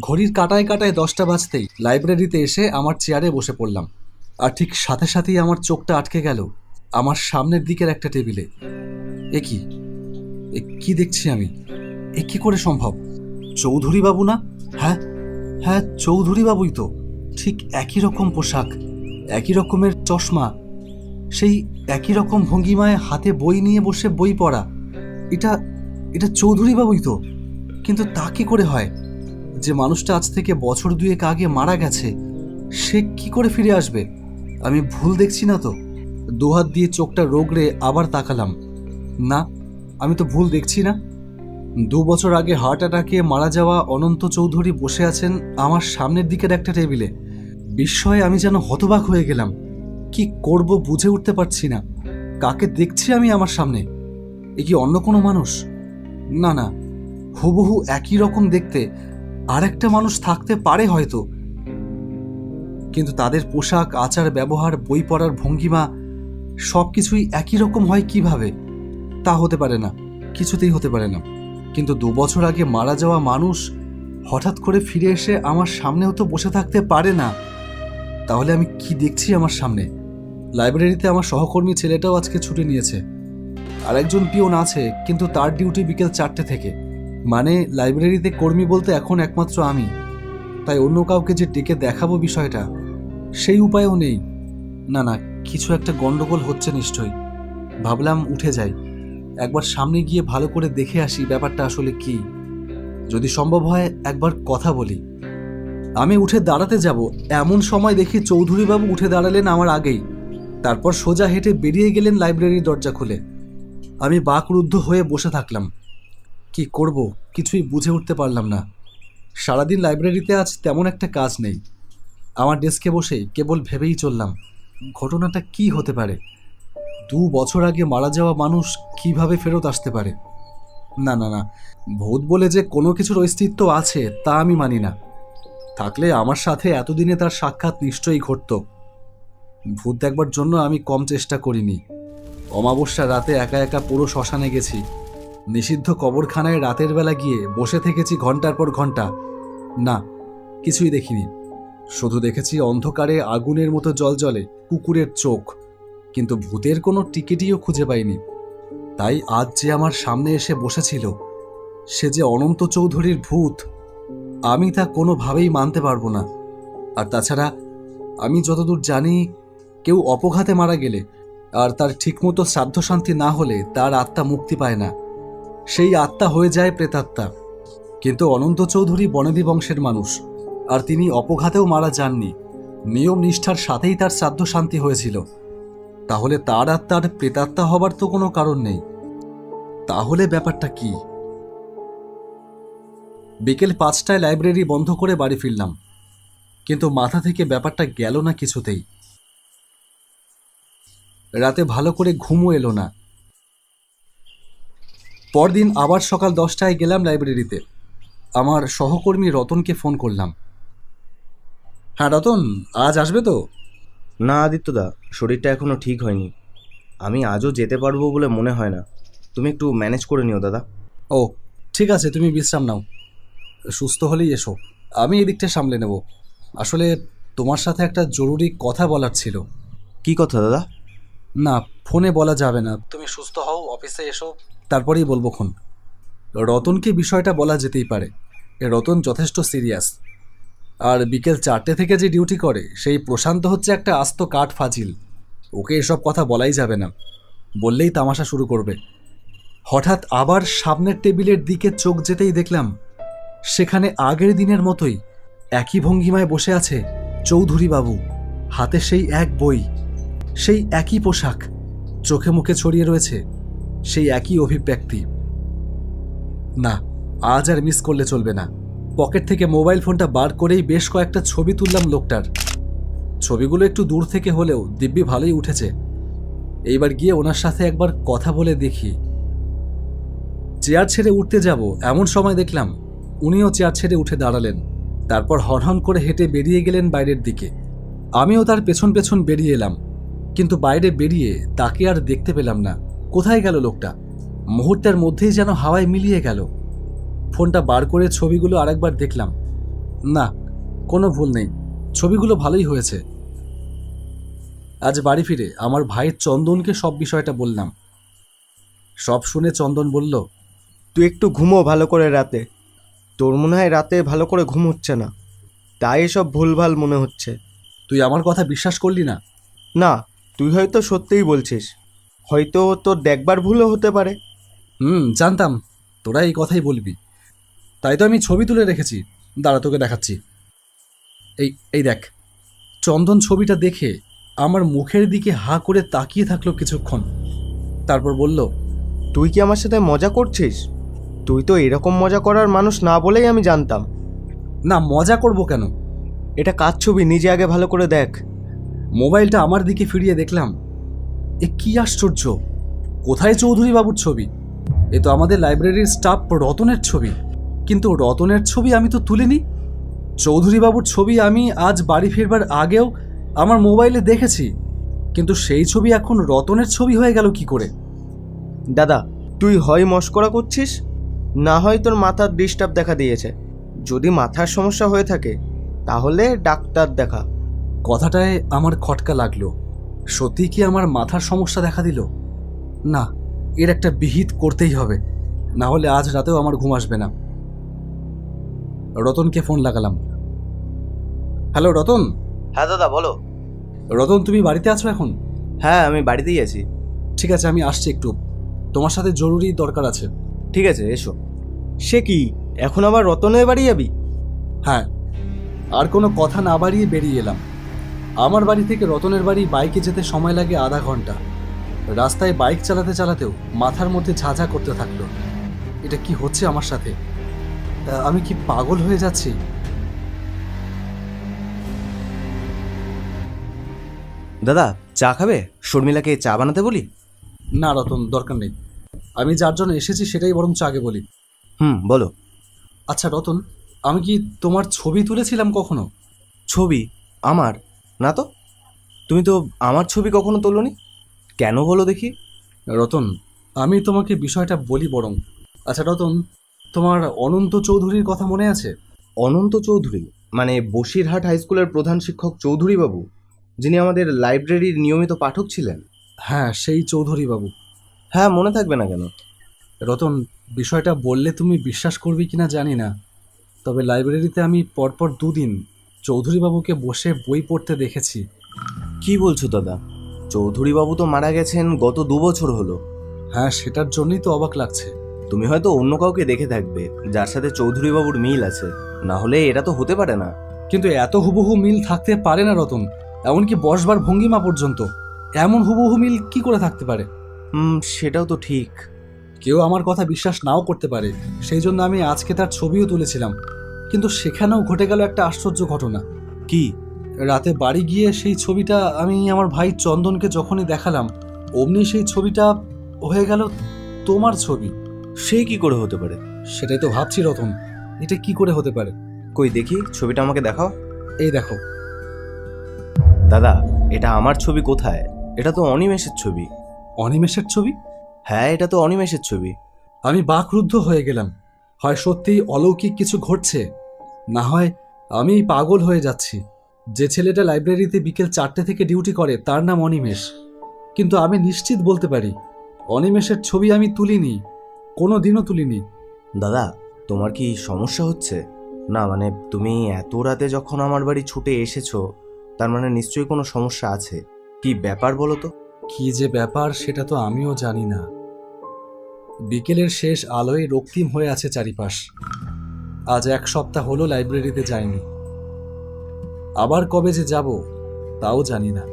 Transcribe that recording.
ঘড়ির কাঁটায় কাঁটায় 10টা বাজতেই লাইব্রেরিতে এসে আমার চেয়ারে বসে পড়লাম। আর ঠিক সাথে সাথেই আমার চোখটা আটকে গেল আমার সামনের দিকের একটা টেবিলে। এ কি, কি দেখছি আমি? এ কি করে সম্ভব? চৌধুরী বাবু না? হ্যাঁ হ্যাঁ, চৌধুরী বাবুই তো। ঠিক একই রকম পোশাক, একই রকমের চশমা, সেই একই রকম ভঙ্গিমায় হাতে বই নিয়ে বসে বই পড়া। এটা এটা চৌধুরী বাবুই তো। কিন্তু তা কি করে হয়? যে মানুষটা আজ থেকে বছর দুয়েক আগে মারা গেছে, সে কি করে ফিরে আসবে? আমি ভুল দেখছি না তো? দুহাত দিয়ে চোখটা রোগড়ে আবার তাকালাম। না, আমি তো ভুল দেখছি না। 2 বছর আগে হার্ট অ্যাটাকে মারা যাওয়া অনন্ত চৌধুরী বসে আছেন আমার সামনের দিকের একটা টেবিলে। বিস্ময়ে আমি যেন হতবাক হয়ে গেলাম। কি করব বুঝে উঠতে পারছি না। কাকে দেখছি আমি আমার সামনে? এ কি অন্য কোনো মানুষ? না না, হুবহু একই রকম দেখতে আর একটা মানুষ থাকতে পারে হয়তো, কিন্তু তাদের পোশাক, আচার ব্যবহার, বই পড়ার ভঙ্গিমা সবকিছুই একই রকম হয় কিভাবে? তা হতে পারে না, কিছুতেই হতে পারে না। কিন্তু 2 বছর আগে মারা যাওয়া মানুষ হঠাৎ করে ফিরে এসে আমার সামনেও তো বসে থাকতে পারে না। তাহলে আমি কি দেখছি আমার সামনে? লাইব্রেরিতে আমার সহকর্মী ছেলেটাও আজকে ছুটি নিয়েছে। আর একজন পিওন আছে, কিন্তু তার ডিউটি বিকেল 4টে থেকে। মানে লাইব্রেরিতে কর্মী বলতে এখন একমাত্র আমি। তাই অন্য কাউকে যে ডেকে দেখাবো বিষয়টা, সেই উপায়ও নেই। না না, কিছু একটা গন্ডগোল হচ্ছে নিশ্চয়ই। ভাবলাম উঠে যাই, একবার সামনে গিয়ে ভালো করে দেখে আসি ব্যাপারটা আসলে কি। যদি সম্ভব হয় একবার কথা বলি। আমি উঠে দাঁড়াতে যাব, এমন সময় দেখি চৌধুরীবাবু উঠে দাঁড়ালেন আমার আগেই। তারপর সোজা হেঁটে বেরিয়ে গেলেন লাইব্রেরির দরজা খুলে। আমি বাকরুদ্ধ হয়ে বসে থাকলাম। কি করব কিছুই বুঝে উঠতে পারলাম না। সারাদিন লাইব্রেরিতে আজ তেমন একটা কাজ নেই। আমার ডেস্কে বসেই কেবল ভেবেই চললাম, ঘটনাটা কি হতে পারে? 2 বছর আগে মারা যাওয়া মানুষ কিভাবে ফেরত আসতে পারে? না না না, ভূত বলে যে কোনো কিছুর অস্তিত্ব আছে তা আমি মানি না। থাকলে আমার সাথে এতদিনে তার সাক্ষাৎ নিশ্চয়ই ঘটত। ভূত দেখবার জন্য আমি কম চেষ্টা করিনি। অমাবস্যা রাতে একা একা পুরো শ্মশানে গেছি। নিষিদ্ধ কবরখানায় রাতের বেলা গিয়ে বসে থেকেছি ঘন্টার পর ঘন্টা। না, কিছুই দেখিনি। শুধু দেখেছি অন্ধকারে আগুনের মতো জ্বলজ্বলে কুকুরের চোখ, কিন্তু ভূতের কোনো টিকিটিও খুঁজে পাইনি। তাই আজ যে আমার সামনে এসে বসেছিল, সে যে অনন্ত চৌধুরীর ভূত, আমি তা কোনোভাবেই মানতে পারবো না। আর তাছাড়া আমি যতদূর জানি, কেউ অপঘাতে মারা গেলে আর তার ঠিকমতো শ্রাদ্ধ শান্তি না হলে তার আত্মা মুক্তি পায় না, সেই আত্মা হয়ে যায় প্রেতাত্মা। কিন্তু অনন্ত চৌধুরী বনেদি বংশের মানুষ, আর তিনি অপঘাতেও মারা যাননি। নিয়ম নিষ্ঠার সাথেই তার শ্রাদ্ধ শান্তি হয়েছিল। তাহলে তার আত্মার প্রেতাত্মা হবার তো কোনো কারণ নেই। তাহলে ব্যাপারটা কি? বিকেল 5টায় লাইব্রেরি বন্ধ করে বাড়ি ফিরলাম, কিন্তু মাথা থেকে ব্যাপারটা গেল না কিছুতেই। রাতে ভালো করে ঘুমও এলো না। পরদিন আবার সকাল 10টায় গেলাম লাইব্রেরিতে। আমার সহকর্মী রতনকে ফোন করলাম। হ্যাঁ রতন, আজ আসবে তো? না আদিত্যদা, শরীরটা এখনও ঠিক হয়নি। আমি আজও যেতে পারবো বলে মনে হয় না। তুমি একটু ম্যানেজ করে নিও দাদা। ও ঠিক আছে, তুমি বিশ্রাম নাও। সুস্থ হলেই এসো, আমি এদিকটা সামলে নেব। আসলে তোমার সাথে একটা জরুরি কথা বলার ছিল। কি কথা দাদা? না, ফোনে বলা যাবে না। তুমি সুস্থ হও, অফিসে এসো, তারপরেই বলবো খন। রতনকে বিষয়টা বলা যেতেই পারে। রতন যথেষ্ট সিরিয়াস। আর বিকেল 4টে থেকে যে ডিউটি করে সেই প্রশান্ত হচ্ছে একটা আস্ত কাঠ ফাজিল। ওকে এসব কথা বলাই যাবে না, বললেই তামাশা শুরু করবে। হঠাৎ আবার সামনের টেবিলের দিকে চোখ যেতেই দেখলাম সেখানে আগের দিনের মতোই একই ভঙ্গিমায় বসে আছে চৌধুরী বাবু। হাতে সেই এক বই, সেই একই পোশাক, চোখে মুখে ছড়িয়ে রয়েছে সেই একই অভিব্যক্তি। না, আজ আর মিস করলে চলবে না। পকেট থেকে মোবাইল ফোনটা বার করেই বেশ কয়েকটা ছবি তুললাম লোকটার। ছবিগুলো একটু দূর থেকে হলেও দিব্যি ভালোই উঠেছে। এইবার গিয়ে ওনার সাথে একবার কথা বলে দেখি। চেয়ার ছেড়ে উঠতে যাব এমন সময় দেখলাম উনিও চেয়ার ছেড়ে উঠে দাঁড়ালেন। তারপর হনহন করে হেঁটে বেরিয়ে গেলেন বাইরের দিকে। আমিও তার পেছন পেছন বেরিয়ে এলাম, কিন্তু বাইরে বেরিয়ে তাকে আর দেখতে পেলাম না। কোথায় গেল লোকটা? মুহূর্তের মধ্যেই যেন হাওয়ায় মিলিয়ে গেল। ফোনটা বার করে ছবিগুলো আরেকবার দেখলাম। না, কোনো ভুল নেই, ছবিগুলো ভালোই হয়েছে। আজ বাড়ি ফিরে আমার ভাই চন্দনকে সব বিষয়টা বললাম। সব শুনে চন্দন বলল, তুই একটু ঘুমো ভালো করে রাতে। তোর মনে হয় রাতে ভালো করে ঘুম হচ্ছে না, তাই এসব ভুলভাল মনে হচ্ছে। তুই আমার কথা বিশ্বাস করলি না? না, তুই হয়তো সত্যিই বলছিস, হয়তো তোর দেখবার ভুলও হতে পারে। জানতাম তোরা এই কথাই বলবি, তাই তো আমি ছবি তুলে রেখেছি। দাঁড়া, তোকে দেখাচ্ছি। এই এই দেখ। চন্দন ছবিটা দেখে আমার মুখের দিকে হা করে তাকিয়ে থাকলো কিছুক্ষণ, তারপর বলল, তুই কি আমার সাথে মজা করছিস? তুই তো এরকম মজা করার মানুষ না বলেই আমি জানতাম। না, মজা করব কেন? এটা কার ছবি নিজে আগে ভালো করে দেখ। মোবাইলটা আমার দিকে ফিরিয়ে দেখলাম, এ কি আশ্চর্য! কোথায় চৌধুরী বাবুর ছবি? এ তো আমাদের লাইব্রেরির স্টাফ রতনের ছবি। কিন্তু রতনের ছবি আমি তো তুলিনি। চৌধুরী বাবুর ছবি আমি আজ বাড়ি ফিরবার আগেও আমার মোবাইলে দেখেছি, কিন্তু সেই ছবি এখন রতনের ছবি হয়ে গেল কি করে? দাদা, তুই হয় মশকরা করছিস, না হয় তোর মাথার ডিস্টার্ব দেখা দিয়েছে। যদি মাথার সমস্যা হয়ে থাকে তাহলে ডাক্তার দেখা। কথাটায় আমার খটকা লাগলো। সত্যি কি আমার মাথার সমস্যা দেখা দিল? না, এর একটা বিহিত করতেই হবে, না হলে আজ রাতেও আমার ঘুম আসবে না। রতনকে ফোন লাগালাম। হ্যালো রতন। হ্যাঁ দাদা, বলো। রতন, তুমি বাড়িতে আছো এখন? হ্যাঁ, আমি বাড়িতেই আছি। ঠিক আছে, আমি আসছি একটু, তোমার সাথে জরুরি দরকার আছে। ঠিক আছে, এসো। সে কি, এখন আবার রতনের বাড়ি যাবি? হ্যাঁ, আর কোনো কথা না বাড়িয়ে বেরিয়ে এলাম। আমার বাড়ি থেকে রতনের বাড়ি বাইকে যেতে সময় লাগে আধা ঘন্টা। রাস্তায় বাইক চালাতে চালাতেও মাথার মধ্যে ঝাঁঝা করতে থাকলো। এটা কি হচ্ছে আমার সাথে? আমি কি পাগল হয়ে যাচ্ছি? দাদা, চা খাবে? শর্মিলাকে চা বানাতে বলি? না রতন, দরকার নেই। আমি যার জন্য এসেছি সেটাই বরং আগে বলি। বলো। আচ্ছা রতন, আমি কি তোমার ছবি তুলেছিলাম কখনো? ছবি? আমার? না তো। তুমি তো আমার ছবি কখনো তোলোনি। কেন বলো দেখি? রতন, আমি তোমাকে বিষয়টা বলি বরং। আচ্ছা রতন, তোমার অনন্ত চৌধুরীর কথা মনে আছে? অনন্ত চৌধুরী? মানে বসিরহাট হাই স্কুলের প্রধান শিক্ষক চৌধুরী বাবু, যিনি আমাদের লাইব্রেরির নিয়মিত পাঠক ছিলেন? হ্যাঁ, সেই চৌধুরী বাবু। হ্যাঁ, মনে থাকবে না কেন? রতন, বিষয়টা বললে তুমি বিশ্বাস করবে কিনা জানি না, তবে লাইব্রেরিতে আমি পরপর 2 দিন চৌধুরীবাবুকে বসে বই পড়তে দেখেছি। কি বলছো দাদা? চৌধুরী বাবু তো মারা গেছেন গত 2 বছর হলো। হ্যাঁ, সেটার জন্যই তো অবাক লাগছে। তুমি হয়তো অন্য কাউকে দেখে থাকবে যার সাথে চৌধুরী বাবুর মিল আছে, না হলে এটা তো হতে পারে না। কিন্তু এত হুবহু মিল থাকতে পারে না রতন, এমনকি বসবার ভঙ্গিমা পর্যন্ত। এমন হুবহু মিল কি করে থাকতে পারে? সেটাও তো ঠিক। কেউ আমার কথা বিশ্বাস নাও করতে পারে, সেই জন্য আমি আজকে তার ছবিও তুলেছিলাম। কিন্তু সেখানেও ঘটে গেল একটা আশ্চর্য ঘটনা। কি? রাতে বাড়ি গিয়ে সেই ছবিটা আমি আমার ভাই চন্দনকে যখনই দেখালাম, অমনি সেই ছবিটা হয়ে গেল তোমার ছবি। সে কি করে হতে পারে? সেটাই তো ভাবছি রতন, এটা কি করে হতে পারে? কই দেখি, ছবিটা আমাকে দেখাও। এই দেখো। দাদা, এটা আমার ছবি কোথায়? এটা তো অনিমেষের ছবি। অনিমেষের ছবি? হ্যাঁ, এটা তো অনিমেষের ছবি। আমি বাকরুদ্ধ হয়ে গেলাম। হয় সত্যিই অলৌকিক কিছু ঘটছে, না হয় আমি পাগল হয়ে যাচ্ছি। যে ছেলেটা লাইব্রেরিতে বিকেল 4টে থেকে ডিউটি করে তার নাম অনিমেষ, কিন্তু আমি নিশ্চিত বলতে পারি অনিমেষের ছবি আমি তুলিনি, কোনো দিনও তুলিনি। দাদা, তোমার কি সমস্যা হচ্ছে? না মানে তুমি এত রাতে যখন আমার বাড়ি ছুটে এসেছো, তার মানে নিশ্চয়ই কোনো সমস্যা আছে। কি ব্যাপার বলো তো? কি যে ব্যাপার সেটা তো আমিও জানি না। বিকেলের শেষ আলোয় রক্তিম হয়ে আছে চারিপাশ। আজ 1 সপ্তাহ হলো লাইব্রেরিতে যাইনি। আবার কবে যে যাব তাও জানি না।